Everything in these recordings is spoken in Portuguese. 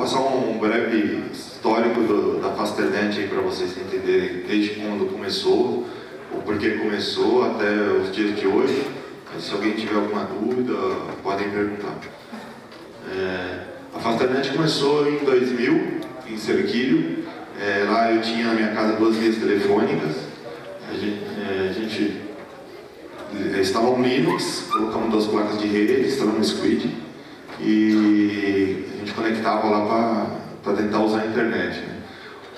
passar um breve histórico da Fasternet para vocês entenderem desde quando começou, o porquê começou até os dias de hoje. Se alguém tiver alguma dúvida, podem perguntar. A Fasternet começou em 2000, em Cerquilho. Lá eu tinha na minha casa 2 linhas telefônicas. A gente instalou um Linux, colocamos 2 placas de rede, instalamos um Squid e a gente conectava lá para tentar usar a internet, né?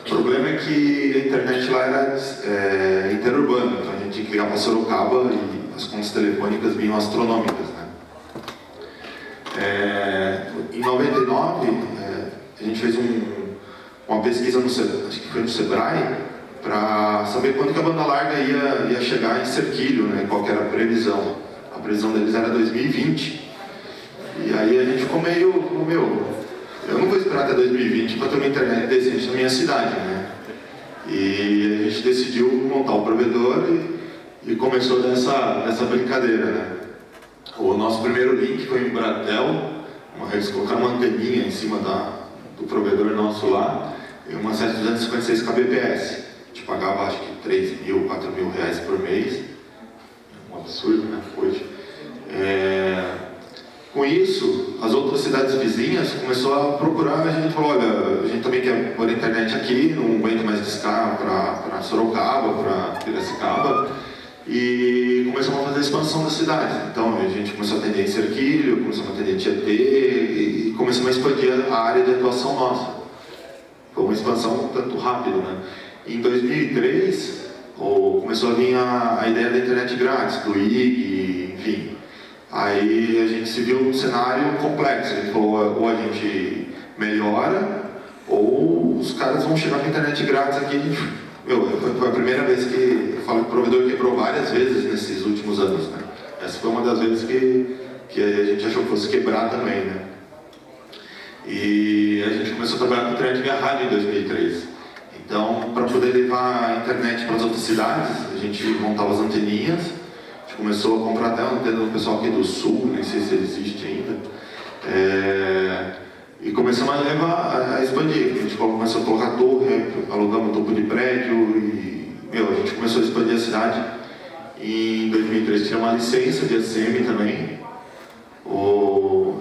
O problema é que a internet lá era interurbana, então a gente tinha que ligar para Sorocaba e as contas telefônicas vinham astronômicas, né? Em 99, a gente fez uma pesquisa, acho que foi no Sebrae, para saber quando que a banda larga ia chegar em Cerquilho, né? Qual que era a previsão. A previsão deles era 2020. E aí a gente ficou meio, eu não vou esperar até 2020 para ter uma internet decente na minha cidade, né? E a gente decidiu montar o provedor e começou dessa brincadeira, né? O nosso primeiro link foi em Bratel, eles colocaram uma anteninha em cima do provedor nosso lá, e uma 756 kbps. A gente pagava acho que 3 mil, 4 mil reais por mês. Um absurdo, né? Hoje. Com isso, as outras cidades vizinhas começaram a procurar, a gente falou, olha, a gente também quer pôr a internet aqui, não aguenta mais discar para Sorocaba, para Piracicaba, e começamos a fazer a expansão da cidade. Então a gente começou a atender em Cerquilho, começamos a atender em Tietê, e começamos a expandir a área de atuação nossa. Foi uma expansão tanto rápido, né? Em 2003, começou a vir a ideia da internet grátis, do IG, enfim. Aí a gente se viu num cenário complexo. A gente falou, ou a gente melhora, ou os caras vão chegar com a internet grátis aqui. Foi a primeira vez que eu falo que o provedor quebrou várias vezes nesses últimos anos, né? Essa foi uma das vezes que a gente achou que fosse quebrar também, né? E a gente começou a trabalhar com internet via rádio em 2003. Então, para poder levar a internet para as outras cidades, a gente montava as anteninhas. A gente começou a comprar até uma antena do pessoal aqui do Sul, nem sei se ele existe ainda. E começamos a levar, a expandir. A gente começou a colocar torre, alugamos topo de prédio e a gente começou a expandir a cidade. E em 2003 tinha uma licença de ACM também.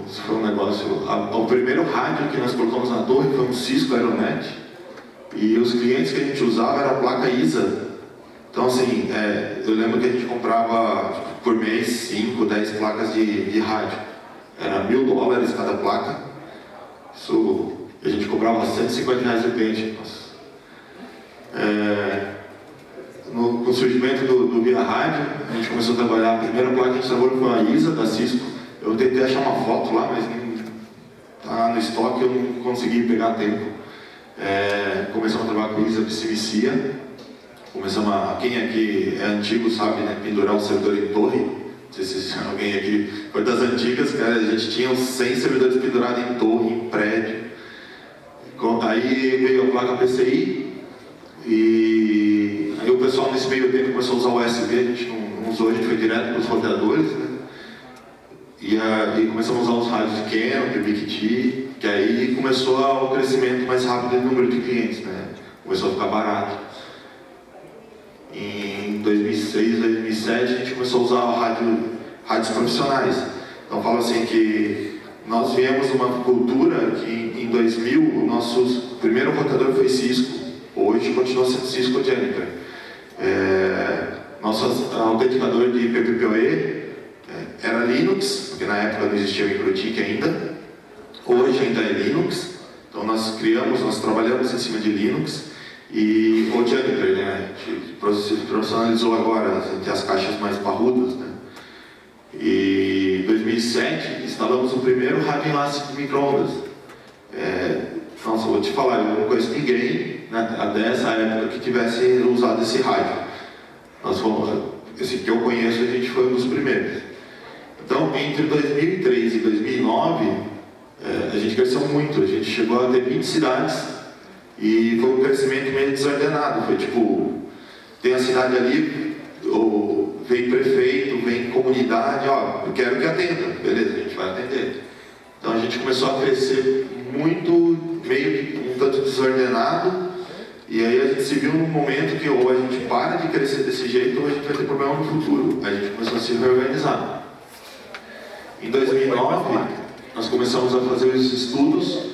Isso foi um negócio. O primeiro rádio que nós colocamos na torre foi um Cisco Aeronet. E os clientes que a gente usava era a placa ISA. Então, assim, eu lembro que a gente comprava por mês 5, 10 placas de rádio. Era $1.000 cada placa. Isso, a gente cobrava R$150 o cliente. Com o surgimento do Via Rádio, a gente começou a trabalhar. A primeira placa que a gente trabalhou foi a ISA da Cisco. Eu tentei achar uma foto lá, mas tá no estoque, eu não consegui pegar a tempo. Começamos a trabalhar com ISA de Cimicia. Quem aqui é antigo sabe, né, pendurar o servidor em torre. Não sei se alguém aqui foi das antigas, cara, a gente tinha uns 100 servidores pendurados em torre, em prédio. Aí veio a placa PCI e aí o pessoal nesse meio tempo começou a usar o USB, a gente não usou, a gente foi direto para os roteadores, né? E começamos a usar os rádios de Canon, de BigT, que aí começou o crescimento mais rápido do número de clientes, né? Começou a ficar barato. Em 2006, 2007, a gente começou a usar rádios profissionais. Então, falo assim que nós viemos de uma cultura que em 2000, o nosso primeiro roteador foi Cisco. Hoje continua sendo Cisco Juniper. Nosso autenticador de PPPoE era Linux, porque na época não existia o MicroTik ainda. Hoje ainda é Linux. Então nós trabalhamos em cima de Linux. E o Juniper, né? A gente profissionalizou agora, tem as caixas mais parrudas, né? E em 2007 instalamos o primeiro rádio enlace de micro-ondas. Nossa, vou te falar, eu não conheço ninguém, né, até essa época que tivesse usado esse rádio. Esse que eu conheço, a gente foi um dos primeiros. Então, entre 2003 e 2009, a gente cresceu muito. A gente chegou a ter 20 cidades e foi um crescimento meio desordenado. Foi tipo, tem a cidade ali, vem prefeito, vem comunidade, eu quero que atenda. Beleza, a gente vai atender. Então a gente começou a crescer muito gente se viu num momento que ou a gente para de crescer desse jeito ou a gente vai ter problema no futuro. A gente começou a se reorganizar. Em 2009, nós começamos a fazer os estudos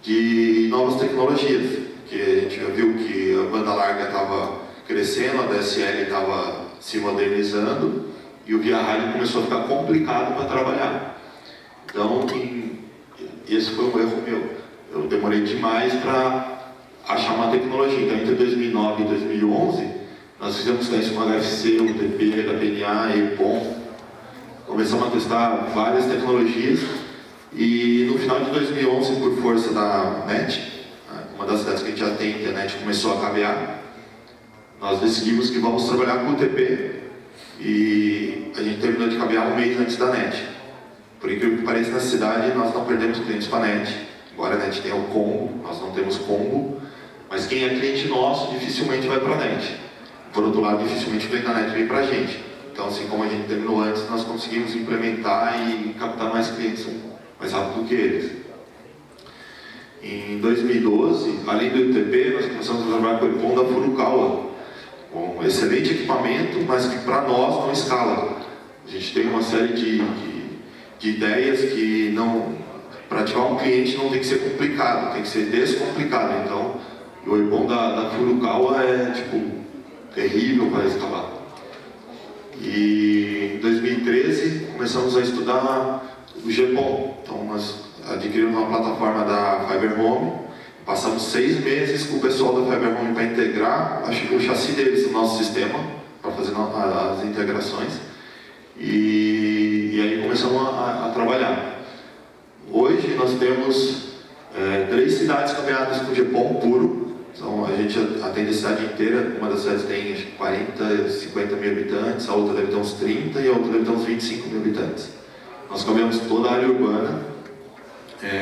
de novas tecnologias, que a gente já viu que a banda larga estava crescendo, a DSL estava se modernizando e o via rádio começou a ficar complicado para trabalhar. Então, esse foi um erro meu. Eu demorei demais para achar uma tecnologia. Então, entre 2009 e 2011, nós fizemos testes com HFC, UTP, HPNA, EPON. Começamos a testar várias tecnologias e no final de 2011, por força da NET, uma das cidades que a gente já tem, que a NET começou a cabear, nós decidimos que vamos trabalhar com UTP e a gente terminou de cabear um mês antes da NET. Por incrível que pareça, na cidade nós não perdemos clientes para a NET, embora a NET tenha o combo, nós não temos combo, mas quem é cliente nosso dificilmente vai para a NET. Por outro lado, dificilmente o cliente da NET vem para a gente. Então, assim como a gente terminou antes, nós conseguimos implementar e captar mais clientes mais rápido do que eles. Em 2012, além do UTP, nós começamos a trabalhar com o EPON da Furukawa, um excelente equipamento, mas que para nós não escala. A gente tem uma série de ideias que para ativar um cliente não tem que ser complicado, tem que ser descomplicado. Então, o EPON da Furukawa é terrível para escalar. E em 2013 começamos a estudar o GPON. Então nós adquirimos uma plataforma da Fiber Home, passamos 6 meses com o pessoal da Fiber Home para integrar o chassi deles no nosso sistema, para fazer as integrações. E aí começamos a trabalhar. Hoje nós temos 3 cidades caminhadas com GPON puro. Então a gente atende a cidade inteira, uma das cidades tem 40, 50 mil habitantes, a outra deve ter uns 30 e a outra deve ter uns 25 mil habitantes. Nós caminhamos toda a área urbana,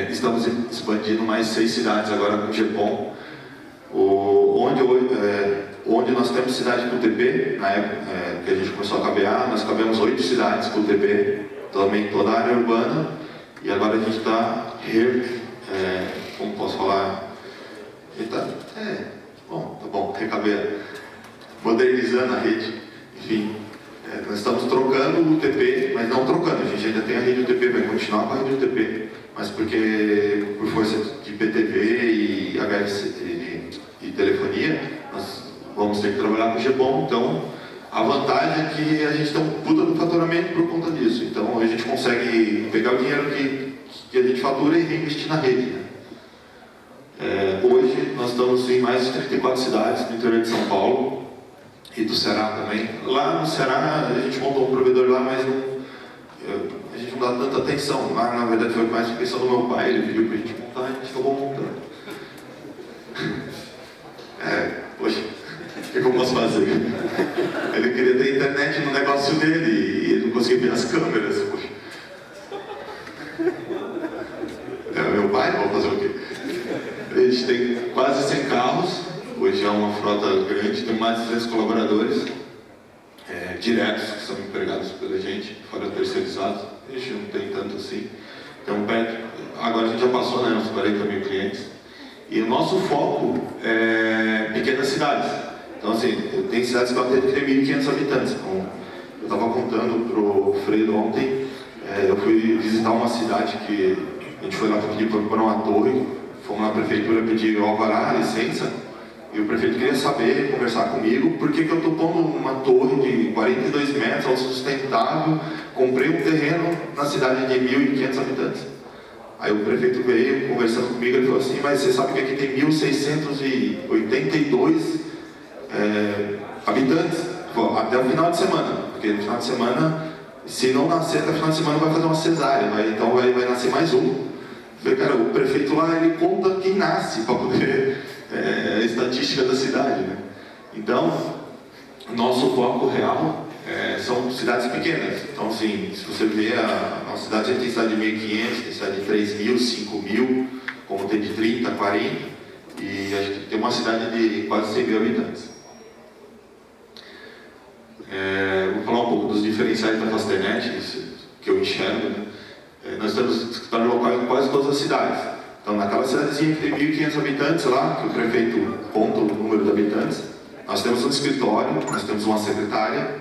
estamos expandindo mais 6 cidades agora com GPON, onde nós temos cidade com UTP, na época que a gente começou a cabear, nós cabeamos 8 cidades com UTP, também toda a área urbana, e agora a gente está, como posso falar? Modernizando a rede, enfim, nós estamos trocando o UTP, mas não trocando, a gente ainda tem a rede UTP, vai continuar com a rede UTP, mas porque por força de IPTV e HFC e telefonia, nós vamos ter que trabalhar com o GPON, então a vantagem é que a gente tem um puta do faturamento por conta disso, então a gente consegue pegar o dinheiro que a gente fatura e reinvestir na rede, né? Hoje nós estamos em mais de 34 cidades no interior de São Paulo e do Ceará também. Lá no Ceará a gente montou um provedor lá, mas a gente não dá tanta atenção. Lá na verdade foi mais atenção do meu pai, ele pediu para a gente montar e a gente acabou montando. Poxa, o que eu posso fazer? Ele queria ter internet no negócio dele e ele não conseguia ver as câmeras. Poxa. Meu pai, vou fazer o quê? A gente tem quase 100 carros, hoje é uma frota grande, tem mais de 200 colaboradores diretos que são empregados pela gente, fora terceirizados, a gente não tem tanto assim. Então, agora a gente já passou uns 40 mil clientes. E o nosso foco é pequenas cidades. Então, assim, tem cidades que até tem 1.500 habitantes. Então, eu estava contando para o Fredo ontem, eu fui visitar uma cidade que a gente foi lá para pedir para uma torre. Fomos na prefeitura pedir o alvará, a licença, e o prefeito queria saber, conversar comigo, por que eu estou pondo uma torre de 42 metros, autossustentável, comprei um terreno na cidade de 1.500 habitantes. Aí o prefeito veio conversando comigo, ele falou assim, mas você sabe que aqui tem 1.682 habitantes, até o final de semana, porque no final de semana, se não nascer até o final de semana vai fazer uma cesárea, então vai nascer mais um. Cara, o prefeito lá, ele conta quem nasce para poder a estatística da cidade, né? Então, nosso foco real são cidades pequenas. Então, assim, se você vê a nossa cidade, a gente tem cidade de 1.500, tem cidade de 3.000, 5.000, como tem de 30, 40, e a gente tem uma cidade de quase 100 mil habitantes. Vou falar um pouco dos diferenciais da Fasternet, que eu enxergo, né? Nós temos escritório local em quase todas as cidades. Então, naquela cidadezinha que tem 1.500 habitantes lá, que o prefeito conta o número de habitantes, nós temos um escritório, nós temos uma secretária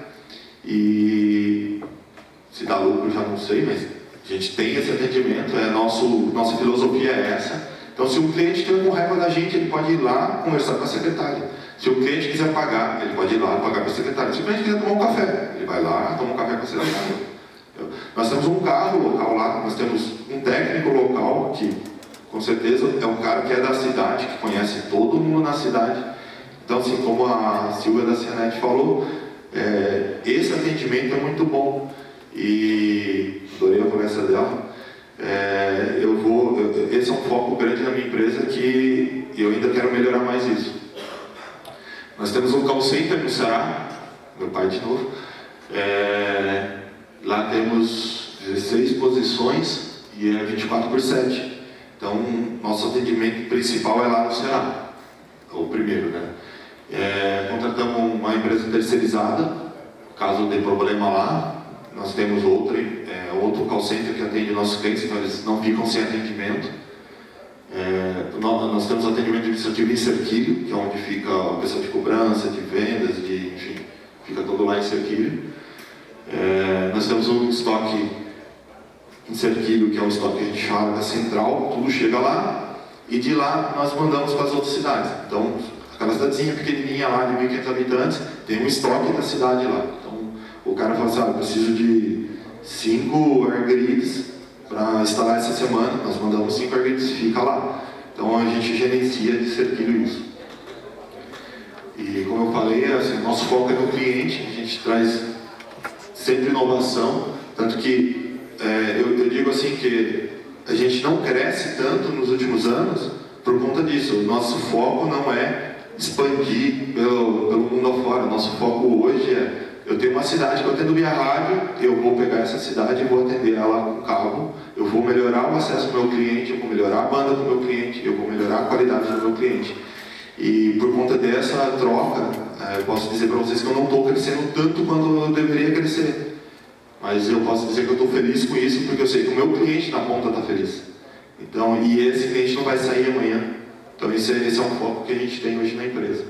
e se dá lucro já não sei, mas a gente tem esse atendimento, nossa filosofia é essa. Então, se um cliente tem com raiva da gente, ele pode ir lá conversar com a secretária. Se o cliente quiser pagar, ele pode ir lá pagar para a secretária. Se o cliente quiser tomar um café, ele vai lá, toma um café com a secretária. Nós temos um carro local lá, nós temos um técnico local que, com certeza, é um cara que é da cidade, que conhece todo mundo na cidade. Então, assim, como a Silvia da Cianet falou, esse atendimento é muito bom. E adorei a conversa dela. Esse é um foco grande na minha empresa que eu ainda quero melhorar mais isso. Nós temos um call center no Ceará, meu pai de novo. Lá temos 16 posições e é 24/7. Então, nosso atendimento principal é lá no Ceará, o primeiro, né? Contratamos uma empresa terceirizada, caso dê problema lá. Nós temos outro call center que atende nossos clientes, então eles não ficam sem atendimento. Nós temos atendimento administrativo em Cerquilho, que é onde fica a pessoa de cobrança, de vendas, enfim, fica todo lá em Cerquilho. Nós temos um estoque em Cerquilho, que é um estoque que a gente chama da central, tudo chega lá, e de lá nós mandamos para as outras cidades. Então, aquela cidadezinha pequenininha lá, de 1.500 habitantes, tem um estoque da cidade lá. Então, o cara fala assim, eu preciso de 5 airgrids para instalar essa semana, nós mandamos 5 airgrids, fica lá. Então, a gente gerencia de Cerquilho isso. E, como eu falei, assim, nosso foco é no cliente, a gente traz sempre inovação, tanto que eu digo assim que a gente não cresce tanto nos últimos anos por conta disso. O nosso foco não é expandir pelo mundo afora. O nosso foco hoje eu tenho uma cidade que eu atendo via rádio, eu vou pegar essa cidade e vou atender ela com cabo, eu vou melhorar o acesso do meu cliente, eu vou melhorar a banda do meu cliente, eu vou melhorar a qualidade do meu cliente. E por conta dessa troca, eu posso dizer para vocês que eu não estou crescendo tanto quanto eu deveria crescer. Mas eu posso dizer que eu estou feliz com isso, porque eu sei que o meu cliente na ponta está feliz. Então, e esse cliente não vai sair amanhã. Então esse é um foco que a gente tem hoje na empresa.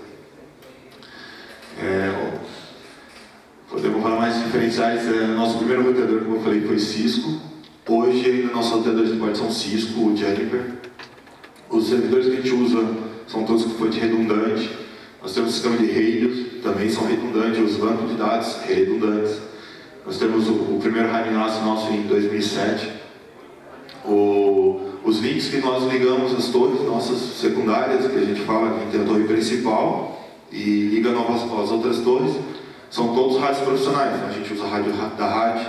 Podemos falar mais diferenciais. Nosso primeiro roteador, como eu falei, foi Cisco. Hoje ainda nossos roteadores de porta são Cisco, o Juniper. Os servidores que a gente usa são todos com fonte redundante. Nós temos um sistema de redes, também são redundantes. Os bancos de dados redundantes. Nós temos o primeiro High nosso em 2007. Os links que nós ligamos as torres nossas secundárias, que a gente fala que tem a torre principal e liga as outras torres, são todos rádios profissionais. A gente usa a rádio da rádio,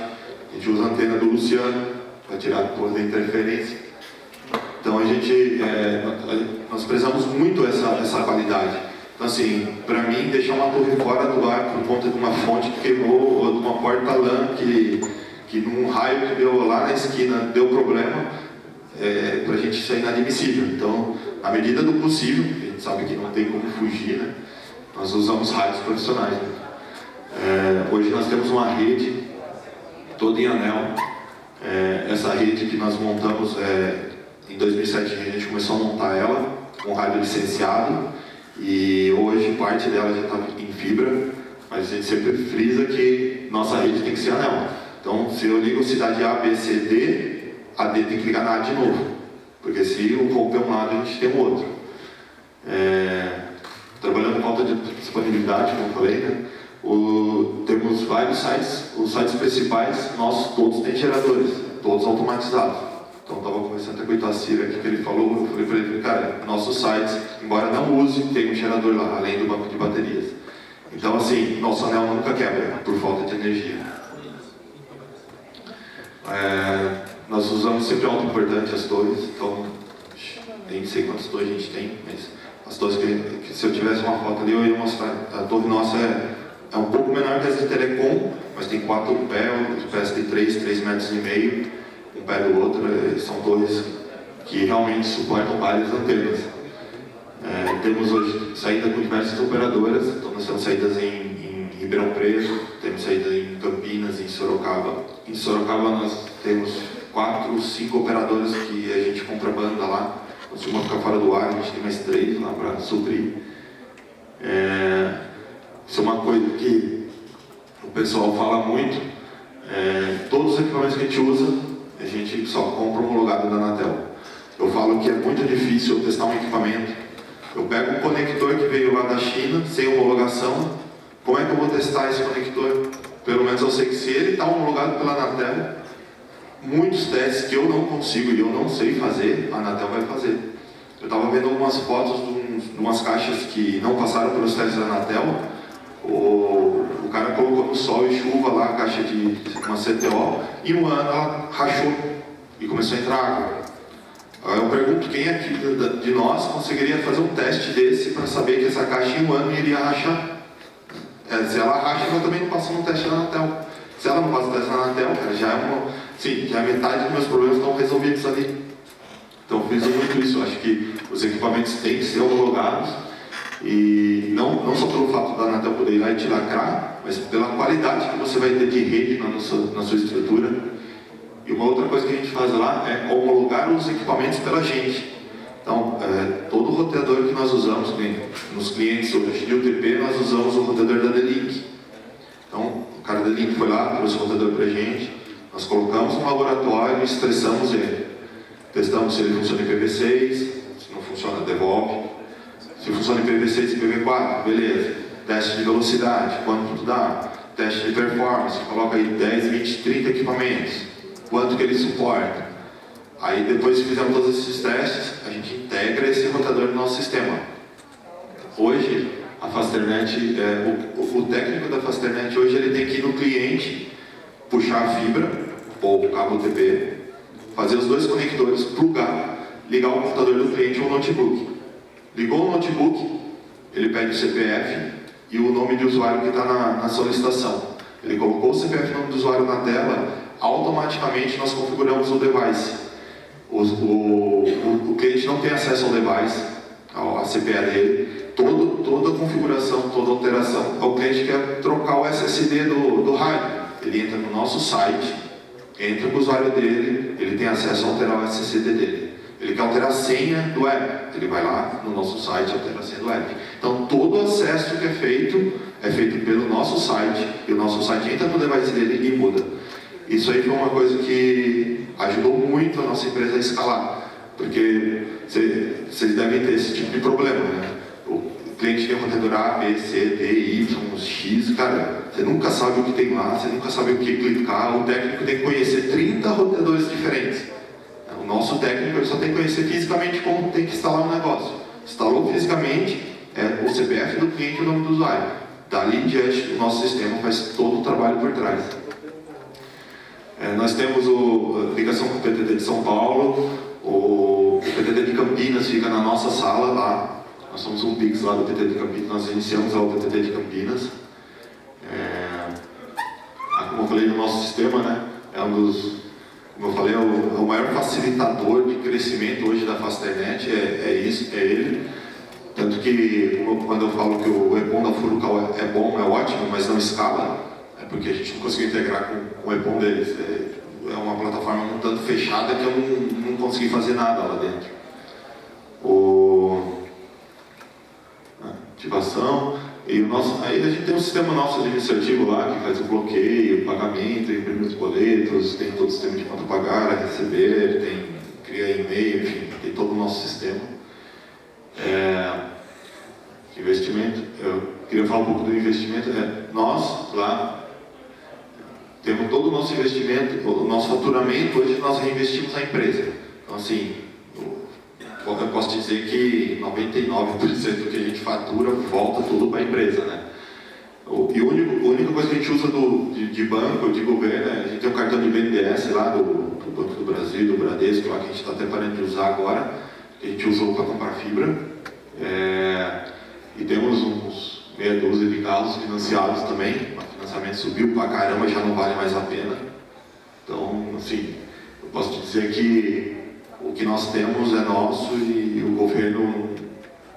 a gente usa a antena do Luciano para tirar toda a interferência. Então nós prezamos muito essa qualidade. Então, assim, para mim, deixar uma torre fora do ar por conta de uma fonte que queimou ou de uma porta-lã que num raio que deu lá na esquina deu problema, para a gente isso é inadmissível. Então, na medida do possível, a gente sabe que não tem como fugir, né? Nós usamos rádios profissionais. Hoje nós temos uma rede toda em anel. Essa rede que nós montamos, em 2007 a gente começou a montar ela com rádio licenciado. E hoje parte dela já está em fibra, mas a gente sempre frisa que nossa rede tem que ser anel. Então, se eu ligo cidade A, B, C, D, a D tem que ligar na A de novo, porque se eu romper um lado, a gente tem um outro. Trabalhando com falta de disponibilidade, como eu falei, né? Temos vários sites, os sites principais, nossos todos têm geradores, todos automatizados. Então, eu estava conversando até com o Itacir aqui, que ele falou, eu falei para ele, cara, nossos sites, embora não use, tem um gerador lá, além do banco de baterias. Então, assim, nosso anel nunca quebra, por falta de energia. Nós usamos sempre auto-importante as torres, então, nem sei quantas torres a gente tem, mas as torres que se eu tivesse uma foto ali, eu ia mostrar. A torre nossa é um pouco menor que as de Telecom, mas tem 4 pés, os pés tem 3,5 metros. Um pé do outro, são torres que realmente suportam várias antenas. Temos hoje saída com diversas operadoras, então nós temos saídas em Ribeirão Preto, temos saída em Campinas, em Sorocaba. Em Sorocaba nós temos 4, 5 operadoras que a gente compra banda lá, se uma ficar fora do ar, a gente tem mais 3 lá para suprir. Isso é uma coisa que o pessoal fala muito. Todos os equipamentos que a gente usa, a gente só compra homologado da Anatel. Eu falo que é muito difícil eu testar um equipamento. Eu pego um conector que veio lá da China, sem homologação. Como é que eu vou testar esse conector? Pelo menos eu sei que se ele está homologado pela Anatel, muitos testes que eu não consigo e eu não sei fazer, a Anatel vai fazer. Eu estava vendo algumas fotos de umas caixas que não passaram pelos testes da Anatel. O cara colocou no sol e chuva lá a caixa de uma CTO e um ano ela rachou e começou a entrar água. Eu pergunto quem aqui de nós conseguiria fazer um teste desse para saber que essa caixa em um ano iria rachar. Se ela racha, ela também não passa no teste da Anatel. Se ela não passa no teste da Anatel, cara, já metade dos meus problemas estão resolvidos ali. Então eu fiz muito isso. Eu acho que os equipamentos têm que ser homologados. E não só pelo fato da Anatel poder ir lá e te lacrar, mas pela qualidade que você vai ter de rede na sua estrutura. E uma outra coisa que a gente faz lá é homologar os equipamentos pela gente. Então, todo o roteador que nós usamos, nos clientes hoje de UTP, nós usamos o roteador da D-Link. Então, o cara da D-Link foi lá, trouxe o roteador para a gente, nós colocamos no laboratório e estressamos ele. Testamos se ele funciona em IPv6, se não funciona, devolve. Se funciona em IPv6 e IPv4, beleza. Teste de velocidade, quanto dá? Teste de performance, coloca aí 10, 20, 30 equipamentos. Quanto que ele suporta? Aí depois que fizemos todos esses testes, a gente integra esse roteador no nosso sistema. Hoje, a Fasternet, o técnico da Fasternet hoje ele tem que ir no cliente, puxar a fibra, ou o cabo UTP, fazer os 2 conectores, plugar, ligar o computador do cliente ou o notebook. Ligou o notebook, ele pede o CPF e o nome de usuário que está na solicitação. Ele colocou o CPF e o nome do usuário na tela, automaticamente nós configuramos o device. O cliente não tem acesso ao device, à CPA dele. Toda a configuração, toda a alteração, o cliente quer trocar o SSD do rádio. Ele entra no nosso site, entra com o usuário dele, ele tem acesso a alterar o SSD dele. Ele quer alterar a senha do app, ele vai lá no nosso site e altera a senha do app. Então todo o acesso que é feito pelo nosso site, e o nosso site entra no device dele e muda. Isso aí foi uma coisa que ajudou muito a nossa empresa a escalar, porque vocês devem ter esse tipo de problema, né? O cliente tem um roteador A, B, C, D, Y, X, cara, você nunca sabe o que tem lá, você nunca sabe o que clicar, o técnico tem que conhecer 30 roteadores diferentes. O nosso técnico ele só tem que conhecer fisicamente como tem que instalar um negócio. Instalou fisicamente, o CPF do cliente e o nome do usuário. Dali em diante, o nosso sistema faz todo o trabalho por trás. Nós temos a ligação com o PTT de São Paulo, o PTT de Campinas fica na nossa sala lá. Nós somos um PIX lá do PTT de Campinas, nós iniciamos lá o PTT de Campinas. Como eu falei, no nosso sistema, né, como eu falei, é o maior facilitador de crescimento hoje da Fasternet, é ele. Tanto que, quando eu falo que o EPON da Furukawa é bom, é ótimo, mas não escala, é porque a gente não conseguiu integrar com o EPON deles. É uma plataforma um tanto fechada que eu não consegui fazer nada lá dentro. Ativação. E aí a gente tem um sistema nosso administrativo lá, que faz o bloqueio, o pagamento, imprime os boletos, tem todo o sistema de quanto pagar, a receber, cria e-mail, enfim, tem todo o nosso sistema. Investimento, eu queria falar um pouco do investimento. Nós, lá, temos todo o nosso investimento, o nosso faturamento, hoje nós reinvestimos na empresa. Então, assim, eu posso dizer que 99% do que a gente fatura volta tudo para a empresa, né? E a única coisa que a gente usa de banco, de governo, a gente tem um cartão de BNDES lá do Banco do Brasil, do Bradesco, lá que a gente está até parando de usar agora, que a gente usou para comprar fibra. E temos uns meia dúzia de carros financiados também. O financiamento subiu pra caramba, já não vale mais a pena. Então, assim, eu posso te dizer que o que nós temos é nosso e o governo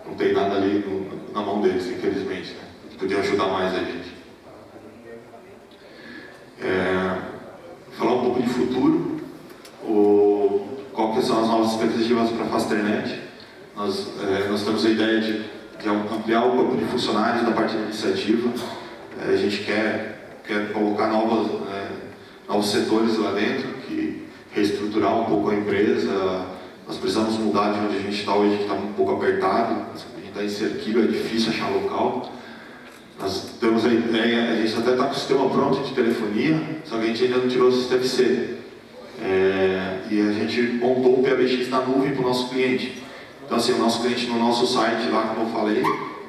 não tem nada ali na mão deles, infelizmente, né? Podia ajudar mais a gente. Falar um pouco de futuro. Qual que são as novas expectativas para a Fasternet? Nós temos a ideia de ampliar o corpo de funcionários da parte administrativa. A gente quer colocar novos setores lá dentro, reestruturar um pouco a empresa. Nós precisamos mudar de onde a gente está hoje, que está um pouco apertado. A gente está em Cerquilho, é difícil achar local. Nós temos a ideia, a gente até está com o sistema pronto de telefonia, só que a gente ainda não tirou o sistema C. E a gente montou o PBX na nuvem para o nosso cliente. Então, assim, o nosso cliente no nosso site, lá como eu falei,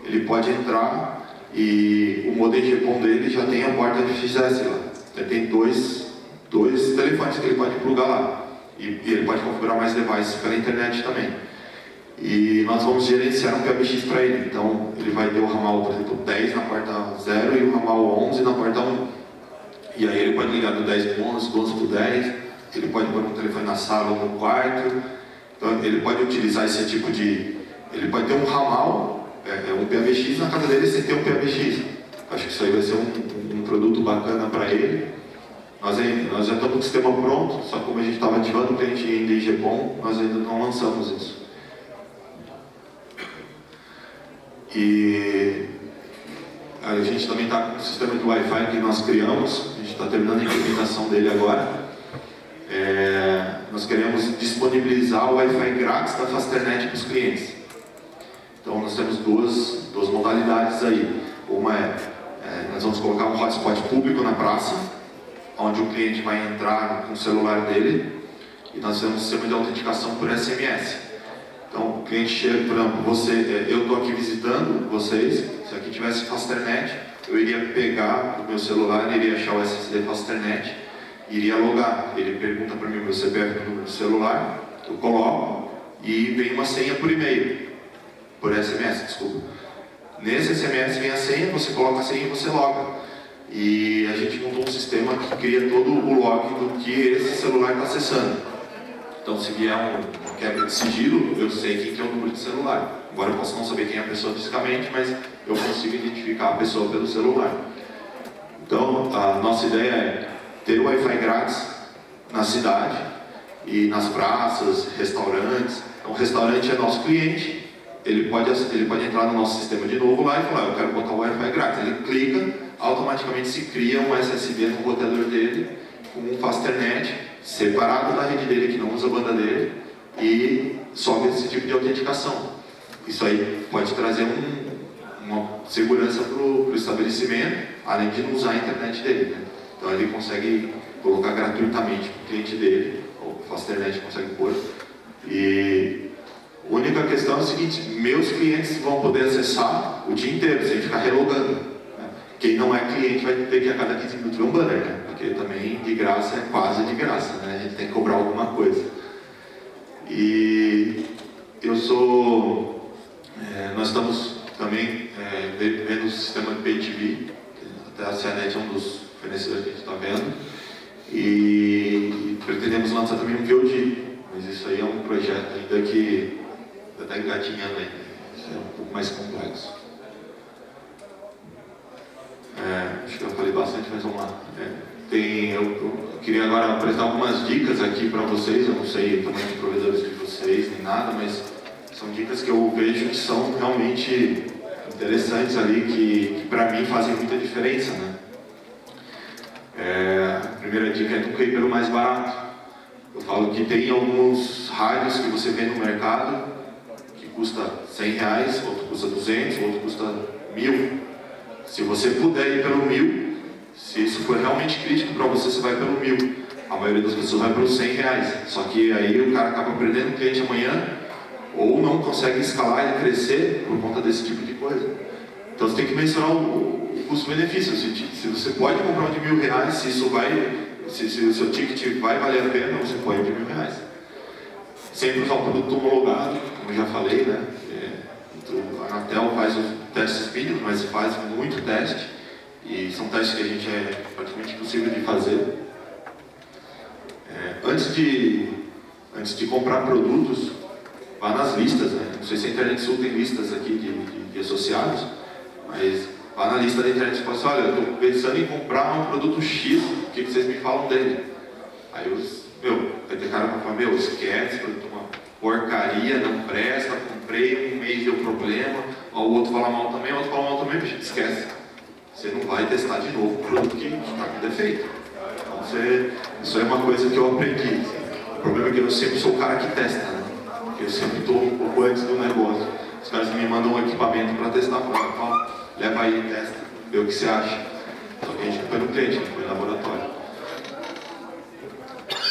ele pode entrar e o modem de GPON dele já tem a porta FXS lá. Ele tem dois telefones que ele pode plugar lá. E ele pode configurar mais devices pela internet também. E nós vamos gerenciar um PBX para ele. Então, ele vai ter o ramal, por exemplo, 10 na porta 0 e o ramal 11 na porta 1. E aí ele pode ligar do 10 para o 11, do 11 para o 10. Ele pode pôr um telefone na sala ou no quarto. Então, ele pode utilizar esse tipo de... Ele pode ter um ramal, um PBX na casa dele sem ter um PBX. Acho que isso aí vai ser um produto bacana para ele. Nós já estamos com o sistema pronto, só que como a gente estava ativando o cliente ainda em GPON, nós ainda não lançamos isso. E a gente também está com o sistema de Wi-Fi que nós criamos, a gente está terminando a implementação dele agora. Nós queremos disponibilizar o Wi-Fi grátis da Fasternet para os clientes. Então nós temos duas modalidades aí. Uma nós vamos colocar um hotspot público na praça, onde o cliente vai entrar com o celular dele, e nós temos um sistema de autenticação por SMS. Então o cliente chega, por exemplo, eu estou aqui visitando vocês, se aqui tivesse Fasternet, eu iria pegar o meu celular, iria achar o SSD Fasternet, iria logar. Ele pergunta para mim o meu CPF no número do celular, eu coloco e vem uma senha por e-mail, por SMS, desculpa. Nesse SMS vem a senha, você coloca a senha e você loga. E a gente montou um sistema que cria todo o log do que esse celular está acessando. Então, se vier uma quebra de sigilo, eu sei quem que é o número de celular. Agora eu posso não saber quem é a pessoa fisicamente, mas eu consigo identificar a pessoa pelo celular. Então, a nossa ideia é ter o Wi-Fi grátis na cidade e nas praças, restaurantes. Então, o restaurante é nosso cliente, ele pode entrar no nosso sistema de novo lá e falar, eu quero botar o Wi-Fi grátis. Ele clica, automaticamente se cria um SSD no roteador dele, com um Fasternet, separado da rede dele, que não usa a banda dele, e sobe esse tipo de autenticação. Isso aí pode trazer uma segurança para o estabelecimento, além de não usar a internet dele, né? Então ele consegue colocar gratuitamente para o cliente dele, ou o Fasternet consegue pôr. E a única questão é o seguinte, meus clientes vão poder acessar o dia inteiro, sem ficar relogando, né? Quem não é cliente vai ter que a cada 15 minutos ver um banner, né? Porque também de graça é quase de graça, né? A gente tem que cobrar alguma coisa. E nós estamos também vendo o sistema de Pay TV, até a Cianet é um dos fornecedores que a gente está vendo, e pretendemos lançar também um VOD, mas isso aí é um projeto ainda que está engatinhando ainda, isso é um pouco mais complexo. Acho que eu falei bastante, mas vamos lá. Eu queria agora apresentar algumas dicas aqui para vocês, eu não sei o tamanho de provedores de vocês, nem nada, mas são dicas que eu vejo que são realmente interessantes ali, que para mim fazem muita diferença, né? A primeira dica é nunca ir pelo mais barato. Eu falo que tem alguns rádios que você vê no mercado que custa R$100, outro custa 200, outro custa 1.000. Se você puder ir pelo 1.000, se isso for realmente crítico para você, você vai pelo 1.000. A maioria das pessoas vai pelos R$100. Só que aí o cara acaba perdendo o cliente amanhã, ou não consegue escalar e crescer por conta desse tipo de coisa. Então você tem que mensurar o custo-benefício. Se você pode comprar um de R$1.000, se o seu ticket vai valer a pena, você põe um de R$1.000. Sempre usar um produto homologado, como eu já falei, né? A Anatel faz os testes mínimos, mas faz muito teste. E são testes que a gente é praticamente impossível de fazer. Antes de comprar produtos, vá nas listas, né? Não sei se a Internet Sul tem listas aqui de associados, mas vá na lista da Internet Sul e fala assim, olha, eu estou pensando em comprar um produto X, o que vocês me falam dele? Aí vai ter cara que vai falar, esquece, produto porcaria, não presta, comprei, um mês deu problema, o outro fala mal também, o outro fala mal também, bicho, esquece. Você não vai testar de novo o produto que está com defeito. Então, isso é uma coisa que eu aprendi. O problema é que eu sempre sou o cara que testa, né? Eu sempre estou um pouco antes do negócio. Os caras me mandam um equipamento para testar, falam, leva aí, testa, vê o que você acha. Só que a gente não foi no cliente, a gente foi no laboratório.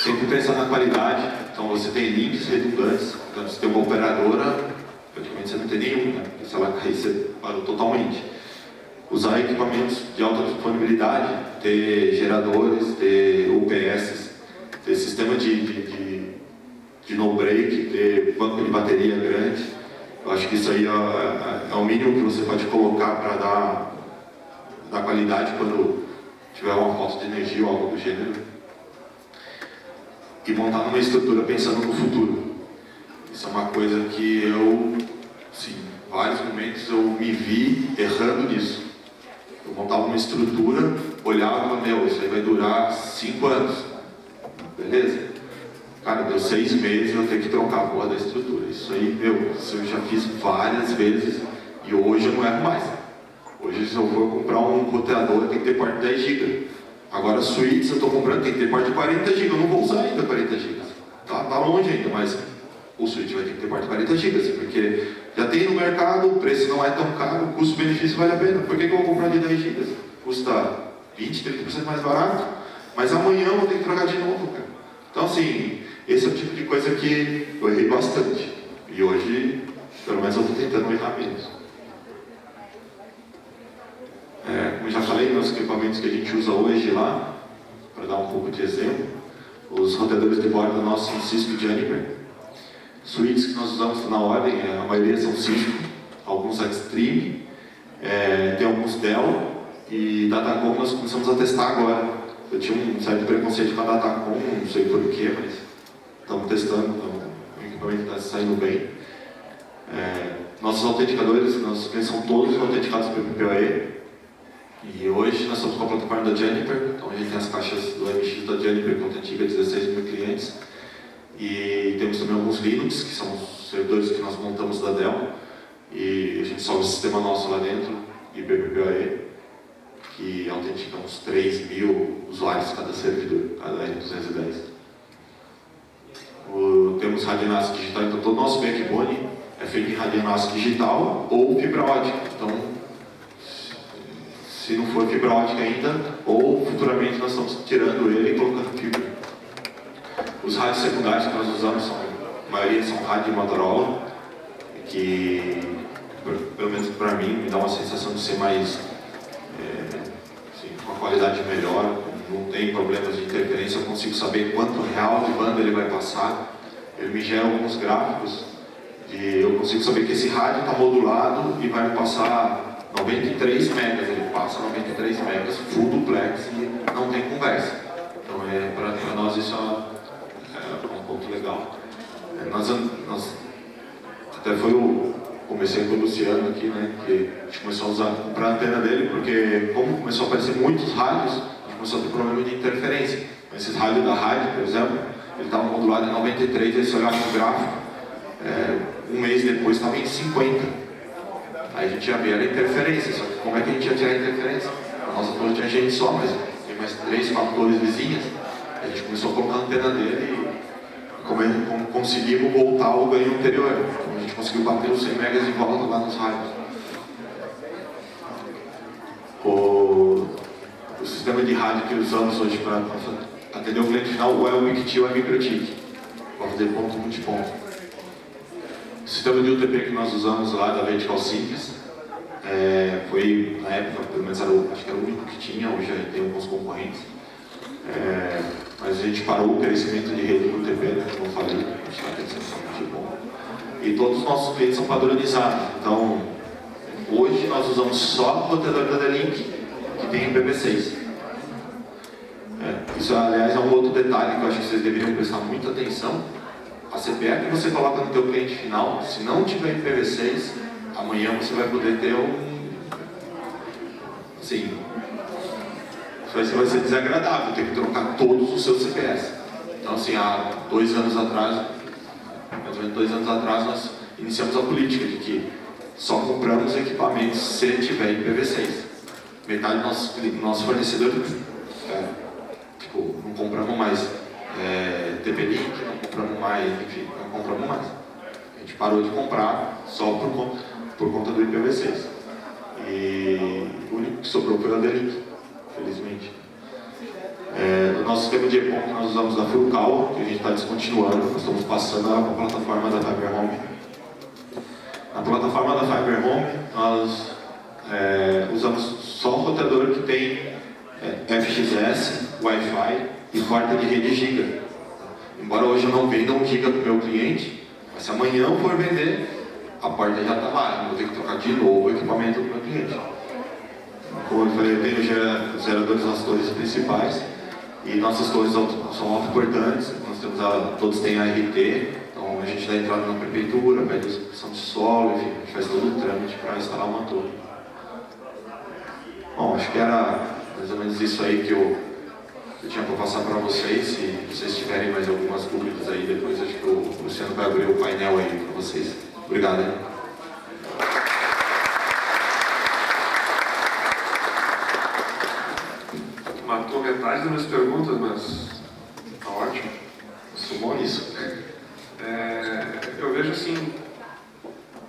Sempre pensando na qualidade, então você tem links redundantes, então você tem uma operadora, praticamente você não tem nenhum, né? Se ela cair, você parou totalmente. Usar equipamentos de alta disponibilidade, ter geradores, ter UPS, ter sistema de no-break, ter banco de bateria grande. Eu acho que isso aí é o mínimo que você pode colocar para dar qualidade quando tiver uma falta de energia ou algo do gênero. E montar numa estrutura pensando no futuro. Isso é uma coisa que eu, sim, em vários momentos eu me vi errando nisso. Eu montava uma estrutura, olhava e falava, isso aí vai durar 5 anos. Beleza? Cara, deu 6 meses eu tenho que trocar a porra da estrutura. Isso aí, isso eu já fiz várias vezes e hoje eu não erro mais. Hoje, se eu for comprar um roteador, tem que ter porta de 10 GB. Agora, suítes eu estou comprando, tem que ter porta de 40 GB. Eu não vou usar ainda 40 GB. Tá longe ainda, mas o suíte vai ter que ter porta de 40 GB, porque já tem no mercado, o preço não é tão caro, o custo-benefício vale a pena. Por que eu vou comprar de 10 GB? Custa 20, 30% mais barato, mas amanhã eu vou ter que trocar de novo, cara. Então, assim, esse é o tipo de coisa que eu errei bastante. E hoje, pelo menos eu estou tentando errar menos. Como eu já falei, nos equipamentos que a gente usa hoje lá, para dar um pouco de exemplo, os roteadores de borda nossos são Cisco e Juniper. Suítes que nós usamos na ordem, a maioria são Cisco, alguns Extreme, tem alguns Dell e Datacom nós começamos a testar agora. Eu tinha um certo preconceito com a Datacom, não sei porquê, mas estamos testando, então o equipamento está saindo bem. Nossos autenticadores, nossos clientes são todos autenticados pelo PPOE. E hoje nós estamos com a plataforma da Juniper, então a gente tem as caixas do MX da Juniper que autentica 16 mil clientes. E temos também alguns Linux, que são os servidores que nós montamos da Dell. E a gente sobe o sistema nosso lá dentro, IPPOE, que autentica uns 3 mil usuários cada servidor, cada R210. Temos rádio enlace digital, então todo o nosso backbone é feito em rádio enlace digital ou fibra ótica. Então, se não for fibra ótica ainda, ou futuramente nós estamos tirando ele e colocando fibra. Os rádios secundários que nós usamos, a maioria são rádio Motorola, que, pelo menos para mim, me dá uma sensação de ser mais, com uma qualidade melhor, não tem problemas de interferência, eu consigo saber quanto real de banda ele vai passar. Ele me gera alguns gráficos, e eu consigo saber que esse rádio está modulado e vai me passar 93 megas, ele passa 93 megas, full duplex e não tem conversa. Então, para nós isso é um ponto legal. Até comecei com o Luciano aqui, né, que a gente começou a comprar a antena dele, porque como começou a aparecer muitos rádios, a gente começou a ter problema de interferência. Esses rádios da rádio, por exemplo, ele estava modulado em 93, aí você olhava no gráfico, um mês depois estava em 50. Aí a gente já via a interferência, só que como é que a gente ia tirar a interferência? A nossa torre tinha gente só, mas tem mais 3, 4 torres vizinhas. A gente começou a colocar a antena dele e conseguimos voltar ao ganho anterior. Então a gente conseguiu bater os 100 megas de volta lá nos rádios. O sistema de rádio que usamos hoje para atender o cliente final é o MICT ou a MicroTik, para fazer ponto multiponto. O sistema de UTP que nós usamos lá da Vertical Simples foi, na época, pelo menos acho que era o único que tinha, hoje tem alguns concorrentes. Mas a gente parou o crescimento de rede do UTP, né, como eu falei, a gente está crescendo muito bom. E todos os nossos clientes são padronizados. Então, hoje nós usamos só o roteador da D-Link que tem IPv6. Isso, aliás, é um outro detalhe que eu acho que vocês deveriam prestar muita atenção. A CPE que você coloca no teu cliente final, se não tiver IPv6, amanhã você vai poder ter assim, vai ser desagradável ter que trocar todos os seus CPS. Então, assim, há 2 anos atrás, mais ou ou menos 2 anos atrás, nós iniciamos a política de que só compramos equipamentos se tiver IPv6. Metade do nosso fornecedor, tipo, não compramos mais TP-Link, não compramos mais, enfim, não compramos mais. A gente parou de comprar só por conta do IPv6. E o único que sobrou foi o AD-Link, felizmente. O nosso sistema de EPON que nós usamos da Fullcal, que a gente está descontinuando, nós estamos passando para a plataforma da Fiber Home. Na plataforma da Fiber Home, nós usamos só um roteador que tem FXS, Wi-Fi e porta de rede giga. Embora hoje eu não venda 1 giga para o meu cliente, mas se amanhã eu for vender, a porta já está lá, eu vou ter que trocar de novo o equipamento do meu cliente. Como eu falei, eu tenho geradores nas torres principais e nossas torres são autoportantes, todos têm ART, então a gente dá entrada na prefeitura, pede a execução de solo, enfim, a gente faz todo o trâmite para instalar uma torre. Bom, acho que era mais ou menos isso aí que eu tinha para passar para vocês. Se vocês tiverem mais algumas dúvidas aí, depois acho que o Luciano vai abrir o painel aí para vocês. Obrigado. Hein? Matou metade das minhas perguntas, mas tá ótimo. Sou bom nisso. Eu vejo assim,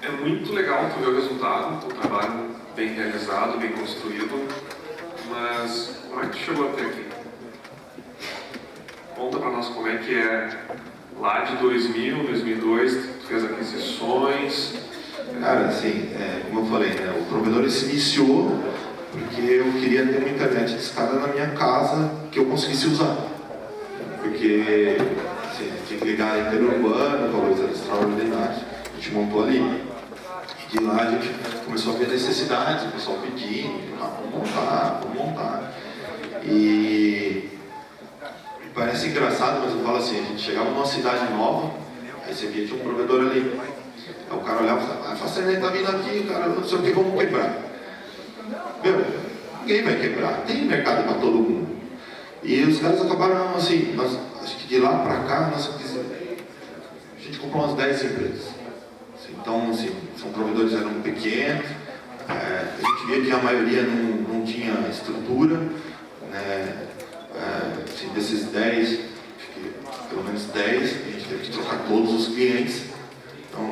é muito legal tu ver o resultado, o trabalho bem realizado, bem construído, mas como é que tu chegou até aqui? Conta pra nós como é que é lá de 2000, 2002, tu fez aquisições. Cara, assim, como eu falei, né, o provedor se iniciou porque eu queria ter uma internet discada na minha casa que eu conseguisse usar. Porque tinha que ligar interurbano, valores extraordinários, a gente montou ali. E de lá a gente começou a ver necessidades, o pessoal pedindo, vamos montar. E parece engraçado, mas eu falo assim, a gente chegava numa cidade nova, aí você via, tinha um provedor ali. Aí o cara olhava e falava, a fazendeira tá vindo aqui, cara, não sei o que, vamos quebrar. Meu, ninguém vai quebrar, tem mercado para todo mundo. E os caras acabaram assim, acho que de lá para cá, a gente comprou umas 10 empresas. Então, assim, são provedores eram pequenos, a gente via que a maioria não tinha estrutura, né? Assim, desses 10, acho que pelo menos 10, a gente teve que trocar todos os clientes. Então,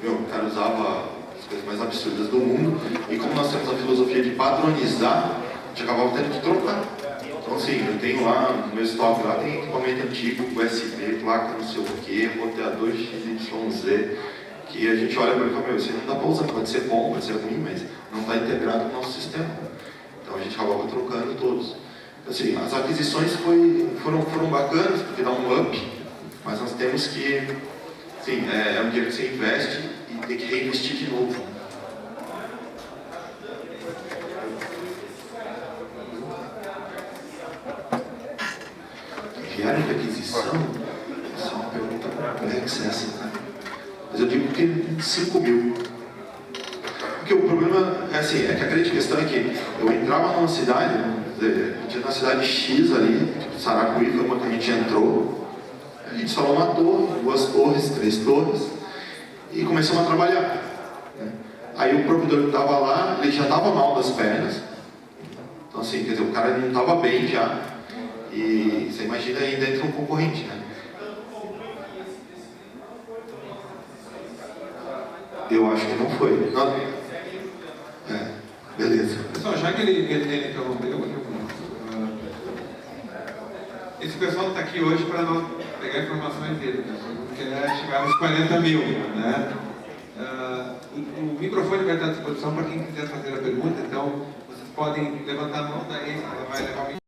o cara usava as coisas mais absurdas do mundo, e como nós temos a filosofia de padronizar, a gente acabava tendo que trocar. Então, assim, eu tenho lá, no meu estoque lá, tem equipamento antigo, USB, placa não sei o que, roteador XYZ, que a gente olha para ele e fala, meu, isso não dá para usar, pode ser bom, pode ser ruim, mas não está integrado no nosso sistema. Então a gente acabava trocando todos. Então, assim, as aquisições foram bacanas, porque dá um up, mas nós temos que, assim, é um dinheiro que você investe e tem que reinvestir de novo. Vieram de aquisição? Essa é uma pergunta complexa essa, né? Mas eu digo que 5 mil. Porque o problema é assim, que a grande questão é que eu entrava numa cidade, tinha uma cidade X ali, tipo Saracuí, foi uma que a gente entrou, a gente instalou uma torre, 2 torres, 3 torres, e começamos a trabalhar. Né? Aí o provedor que estava lá, ele já estava mal das pernas, então assim, quer dizer, o cara não estava bem já, e você imagina ainda entra um concorrente, né? Eu acho que não foi. Beleza. Pessoal, já que ele interrompeu, esse pessoal está aqui hoje para nós pegar informações dele, né? Porque chegar nos 40 mil, né? O microfone vai estar à disposição para quem quiser fazer a pergunta, então vocês podem levantar a mão, daí ela vai levar o microfone.